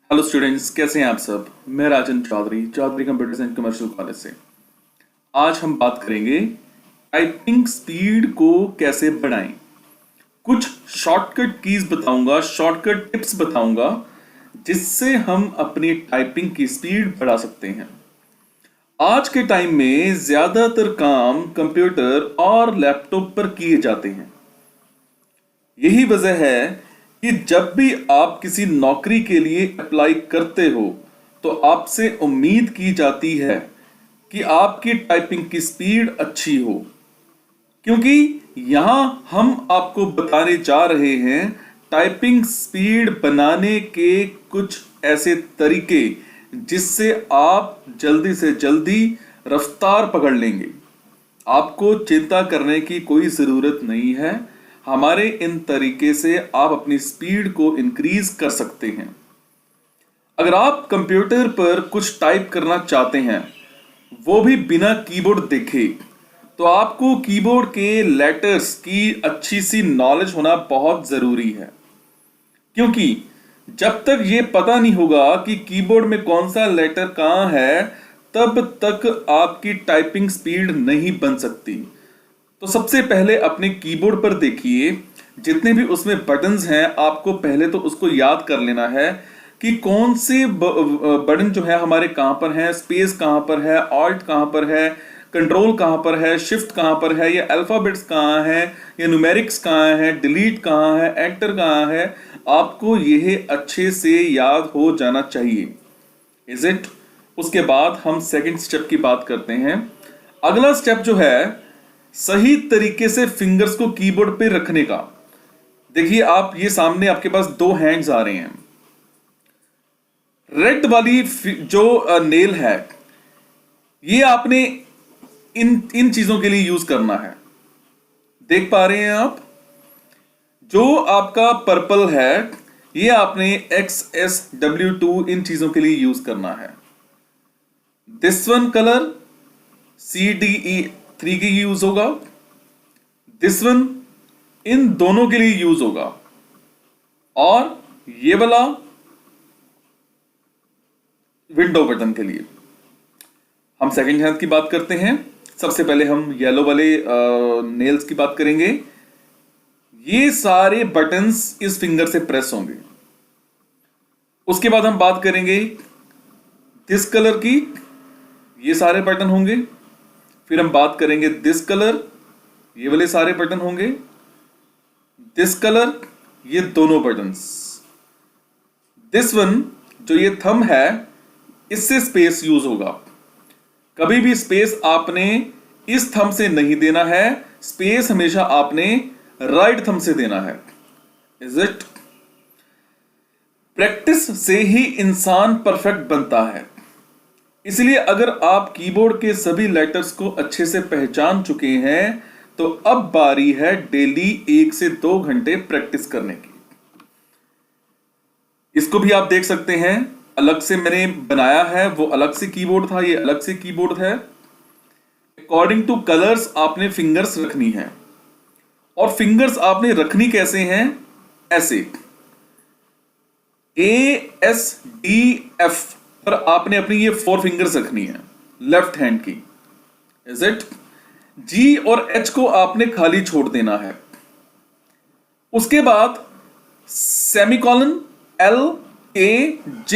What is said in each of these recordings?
Hello students, कैसे हैं आप सब। मैं Rajan Chaudhary computers and commercial college से। आज हम बात करेंगे टाइपिंग स्पीड को कैसे बढ़ाएं। कुछ शॉर्टकट कीज बताऊंगा, शॉर्टकट टिप्स बताऊंगा जिससे हम अपनी टाइपिंग की स्पीड बढ़ा सकते हैं। आज के टाइम में ज्यादातर काम कंप्यूटर और लैपटॉप पर किए जाते हैं। यही वजह है कि जब भी आप किसी नौकरी के लिए अप्लाई करते हो तो आपसे उम्मीद की जाती है कि आपकी टाइपिंग की स्पीड अच्छी हो, क्योंकि यहां हम आपको बताने जा रहे हैं टाइपिंग स्पीड बनाने के कुछ ऐसे तरीके जिससे आप जल्दी से जल्दी रफ्तार पकड़ लेंगे। आपको चिंता करने की कोई ज़रूरत नहीं है। हमारे इन तरीके से आप अपनी स्पीड को इंक्रीज कर सकते हैं। अगर आप कंप्यूटर पर कुछ टाइप करना चाहते हैं, वो भी बिना कीबोर्ड देखे, तो आपको कीबोर्ड के लेटर्स की अच्छी सी नॉलेज होना बहुत ज़रूरी है। क्योंकि जब तक ये पता नहीं होगा कि कीबोर्ड में कौन सा लेटर कहाँ है, तब तक आपकी टाइपिंग स्पीड नहीं बन सकती। तो सबसे पहले अपने कीबोर्ड पर देखिए, जितने भी उसमें बटन्स हैं आपको पहले तो उसको याद कर लेना है कि कौन से बटन जो है हमारे कहाँ पर हैं, स्पेस कहाँ पर है, ऑल्ट कहाँ पर है, कंट्रोल कहाँ पर है, शिफ्ट कहाँ पर है, या अल्फाबेट्स कहाँ है, या न्यूमेरिक्स कहाँ है, डिलीट कहाँ है, एंटर कहाँ है। आपको यह अच्छे से याद हो जाना चाहिए। Is it. उसके बाद हम सेकंड स्टेप की बात करते हैं। अगला स्टेप जो है सही तरीके से फिंगर्स को कीबोर्ड पे रखने का। देखिए, आप ये सामने आपके पास दो हैंड्स आ रहे हैं। रेड वाली जो नेल है, ये आपने इन इन चीजों के लिए यूज करना है। देख पा रहे हैं आप? जो आपका पर्पल है, ये आपने XSW2 इन चीजों के लिए यूज करना है। दिस वन कलर CDE3 की यूज होगा। दिस वन इन दोनों के लिए यूज होगा। और ये वाला विंडो बटन के लिए। हम सेकंड हैंड की बात करते हैं। सबसे पहले हम येलो वाले नेल्स की बात करेंगे। ये सारे बटन्स इस फिंगर से प्रेस होंगे। उसके बाद हम बात करेंगे दिस कलर की, ये सारे बटन होंगे। फिर हम बात करेंगे दिस कलर, ये वाले सारे बटन होंगे। दिस कलर, ये दोनों बटन्स। दिस वन जो ये थंब है, इससे स्पेस यूज होगा। कभी भी स्पेस आपने इस थंब से नहीं देना है। स्पेस हमेशा आपने राइट थंब से देना है। Is it. प्रैक्टिस से ही इंसान परफेक्ट बनता है। इसलिए अगर आप कीबोर्ड के सभी लेटर्स को अच्छे से पहचान चुके हैं, तो अब बारी है डेली 1 से 2 घंटे प्रैक्टिस करने की। इसको भी आप देख सकते हैं, अलग से मैंने बनाया है। वो अलग से कीबोर्ड था, ये अलग से कीबोर्ड है। अकॉर्डिंग टू कलर्स आपने फिंगर्स रखनी है। और फिंगर्स आपने रखनी कैसे हैं? ऐसे ASDF पर आपने अपनी ये 4 फिंगर्स रखनी है, लेफ्ट हैंड की। Is it. G और H को आपने खाली छोड़ देना है। उसके बाद semicolon LAJ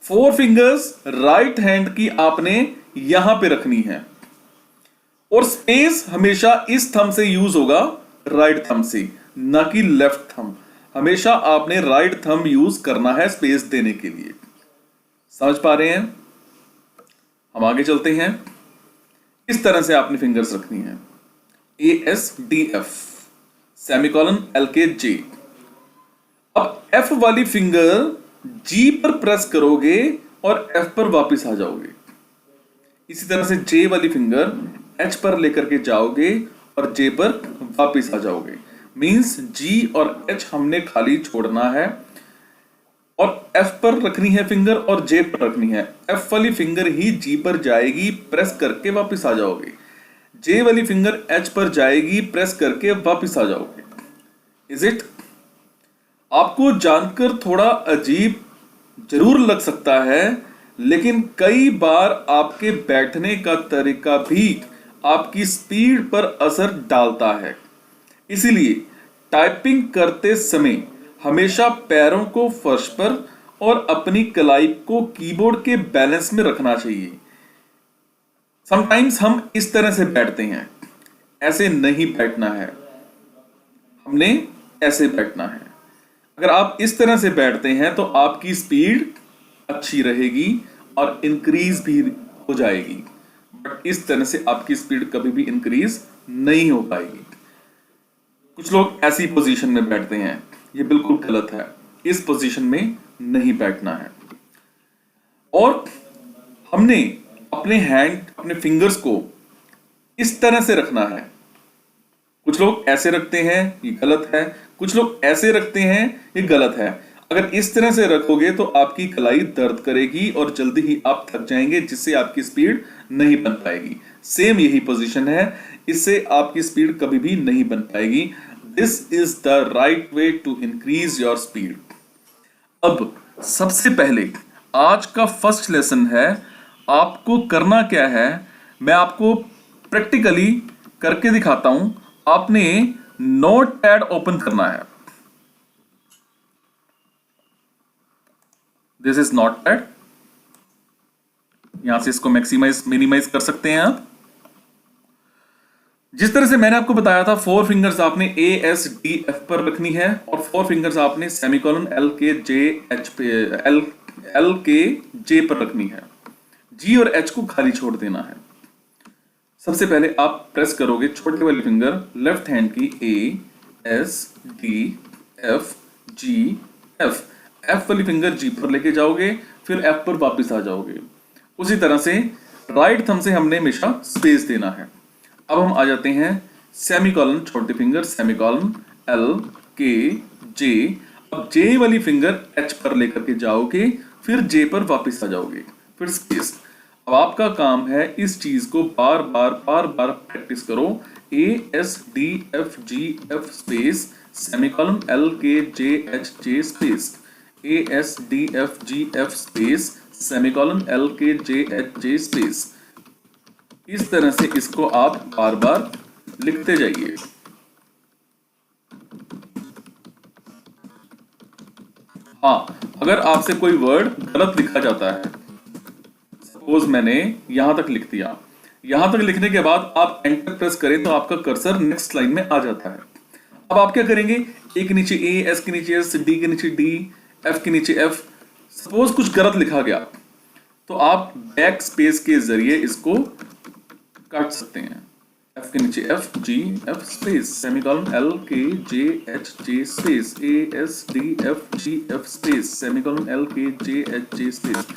4 fingers right hand की आपने यहां पे रखनी है। और स्पेस हमेशा इस थंब से यूज होगा, राइट थंब से, ना कि लेफ्ट थंब। हमेशा आपने राइट थंब यूज करना है स्पेस देने के लिए। समझ पा रहे हैं? हम आगे चलते हैं। इस तरह से आपने फिंगर्स रखनी है। ASDF semicolon LKJ। अब F वाली फिंगर G पर प्रेस करोगे और F पर वापस आ जाओगे। इसी तरह से J वाली फिंगर H पर लेकर के जाओगे और J पर वापस आ जाओगे। मींस G और H हमने खाली छोड़ना है और F पर रखनी है फिंगर और J पर रखनी है। F वाली फिंगर ही G पर जाएगी, प्रेस करके वापस आ जाओगे। J वाली फिंगर H पर जाएगी, प्रेस करके वापस आ जाओगे। Is it. आपको जानकर थोड़ा अजीब जरूर लग सकता है, लेकिन कई बार आपके बैठने का तरीका भी आपकी स्पीड पर असर डालता है। इसीलिए टाइपिंग करते समय हमेशा पैरों को फर्श पर और अपनी कलाई को कीबोर्ड के बैलेंस में रखना चाहिए। समटाइम्स हम इस तरह से बैठते हैं, ऐसे नहीं बैठना है, हमने ऐसे बैठना है। अगर आप इस तरह से बैठते हैं तो आपकी स्पीड अच्छी रहेगी और इंक्रीज भी हो जाएगी, बट इस तरह से आपकी स्पीड कभी भी इंक्रीज नहीं हो पाएगी। कुछ लोग ऐसी पोजीशन में बैठते हैं, ये बिल्कुल गलत है। इस पोजीशन में नहीं बैठना है। और हमने अपने हैंड, अपने फिंगर्स को इस तरह से रखना है। कुछ लोग ऐसे रखते हैं, ये गलत है। कुछ लोग ऐसे रखते हैं, ये गलत है। अगर इस तरह से रखोगे तो आपकी कलाई दर्द करेगी और जल्दी ही आप थक जाएंगे, जिससे आपकी स्पीड नहीं बन पाएगी। सेम यही पोजीशन है, इससे आपकी स्पीड कभी भी नहीं बन पाएगी। This is the right way to increase your speed. अब सबसे पहले आज का फर्स्ट लेसन है, आपको करना क्या है मैं आपको प्रैक्टिकली करके दिखाता हूं। आपने नोट पैड ओपन करना है। This is note pad. यहां से इसको मैक्सिमाइज मिनिमाइज कर सकते हैं आप। जिस तरह से मैंने आपको बताया था, 4 फिंगर्स आपने ए एस डी एफ पर रखनी है और 4 फिंगर्स आपने semicolon L K J H पे एल के जे पर रखनी है। जी और एच को खाली छोड़ देना है। सबसे पहले आप प्रेस करोगे छोटे वाली फिंगर लेफ्ट हैंड की ए S D F G F. F वाली फिंगर जी पर लेके जाओगे, फिर एफ पर वापस आ जाओगे। उसी तरह से राइट थंब से हमने हमेशा स्पेस देना है। अब हम आ जाते हैं सेमीकोलन, छोटी फिंगर सेमीकोलन एल के जे। अब जे वाली फिंगर एच पर लेकर के जाओगे, फिर जे पर वापस आ जाओगे, फिर स्पेस। अब आपका काम है इस चीज को बार बार प्रैक्टिस करो। A S D F G F space semicolon L K J H J space. A S D F G F space semicolon L K J H J space. इस तरह से इसको आप बार बार लिखते जाइए। हाँ, अगर आपसे कोई वर्ड गलत लिखा जाता है, सपोज मैंने यहां तक लिख दिया, यहां तक लिखने के बाद आप एंटर प्रेस करें तो आपका कर्सर नेक्स्ट लाइन में आ जाता है। अब आप क्या करेंगे, ए के नीचे ए, एस के नीचे एस, डी के नीचे डी, एफ के नीचे एफ। सपोज कुछ गलत लिखा गया तो आप बैक स्पेस के जरिए इसको काट सकते हैं। एफ के नीचे F G F space semicolon L K J H J space A S D F G F space semicolon L K J H J space.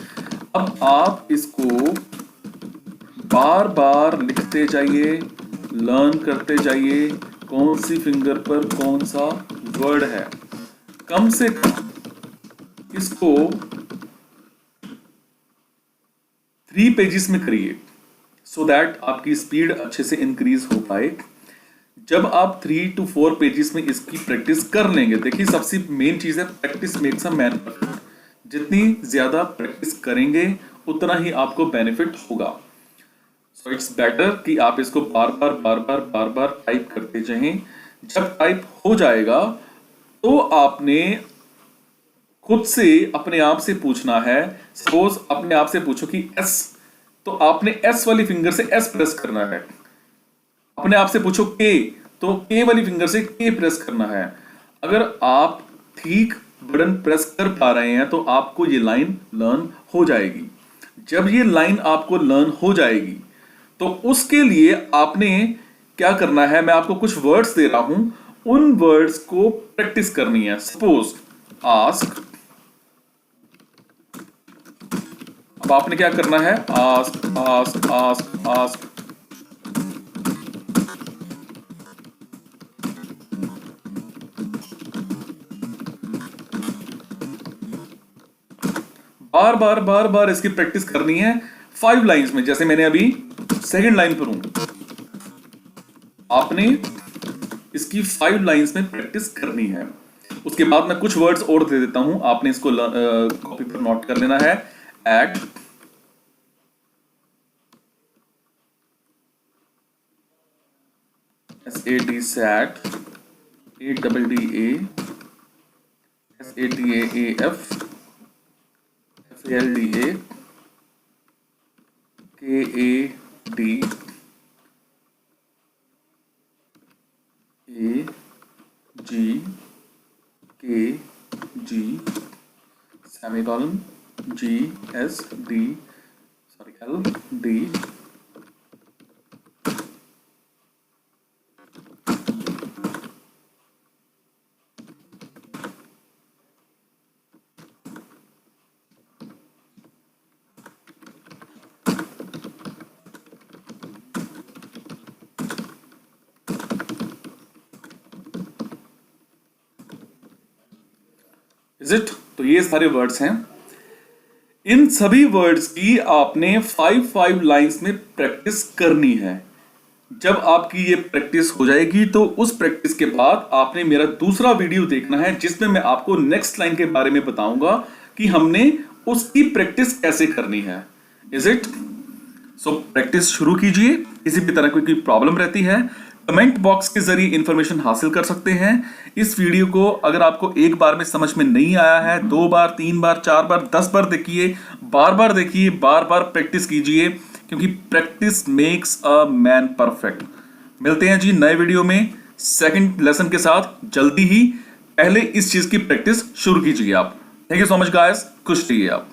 अब आप इसको बार बार लिखते जाइए, लर्न करते जाइए कौन सी फिंगर पर कौन सा वर्ड है। कम से कम इसको 3 पेजेस में करिए, सो दैट आपकी स्पीड अच्छे से इंक्रीज हो पाए। जब आप 3 to 4 पेजेस में इसकी प्रैक्टिस कर लेंगे, देखिए सबसे मेन चीज है practice makes a man perfect. जितनी ज्यादा प्रैक्टिस करेंगे उतना ही आपको बेनिफिट होगा। सो इट्स बेटर कि आप इसको बार बार टाइप करते जाएं। जब टाइप हो जाएगा तो आपने खुद से अपने आप से पूछना है। सपोज अपने आप से पूछो कि एस, तो आपने एस वाली फिंगर से एस प्रेस करना है। अपने आप से पूछो के, तो के वाली फिंगर से के प्रेस करना है। अगर आप ठीक बटन प्रेस कर पा रहे हैं तो आपको ये लाइन लर्न हो जाएगी। जब ये लाइन आपको लर्न हो जाएगी तो उसके लिए आपने क्या करना है, मैं आपको कुछ वर्ड्स दे रहा हूं, उन वर्ड्स को प्रैक्टिस करनी है। सपोज आस्क, अब आपने क्या करना है, आस्क आस्क आस्क आस्क। बार बार इसकी प्रैक्टिस करनी है 5 लाइंस में। जैसे मैंने अभी सेकंड लाइन पर हूं, आपने इसकी 5 लाइंस में प्रैक्टिस करनी है। उसके बाद मैं कुछ वर्ड्स और दे देता हूं, आपने इसको कॉपी पर नोट कर लेना है। At, SAT sat, ADDA, SATAAF, FALDA, KAD, AGKG, semicolon, GSD, sorry, LD, is it? तो ये सारे वर्ड्स हैं। इन सभी वर्ड्स की आपने 5 लाइंस में प्रैक्टिस करनी है। जब आपकी ये प्रैक्टिस हो जाएगी तो उस प्रैक्टिस के बाद आपने मेरा दूसरा वीडियो देखना है, जिसमें मैं आपको नेक्स्ट लाइन के बारे में बताऊंगा कि हमने उसकी प्रैक्टिस कैसे करनी है। Is it? सो प्रैक्टिस शुरू कीजिए। किसी भी तरह की प्रॉब्लम रहती है, कमेंट बॉक्स के जरिए इंफॉर्मेशन हासिल कर सकते हैं। इस वीडियो को अगर आपको एक बार में समझ में नहीं आया है, 2 बार, 3 बार, 4 बार, 10 बार देखिए, बार बार देखिए, बार बार प्रैक्टिस कीजिए, क्योंकि practice makes a man perfect. मिलते हैं जी नए वीडियो में सेकंड लेसन के साथ जल्दी ही। पहले इस चीज की प्रैक्टिस शुरू कीजिए आप। Thank you so much guys, खुश रहिए आप।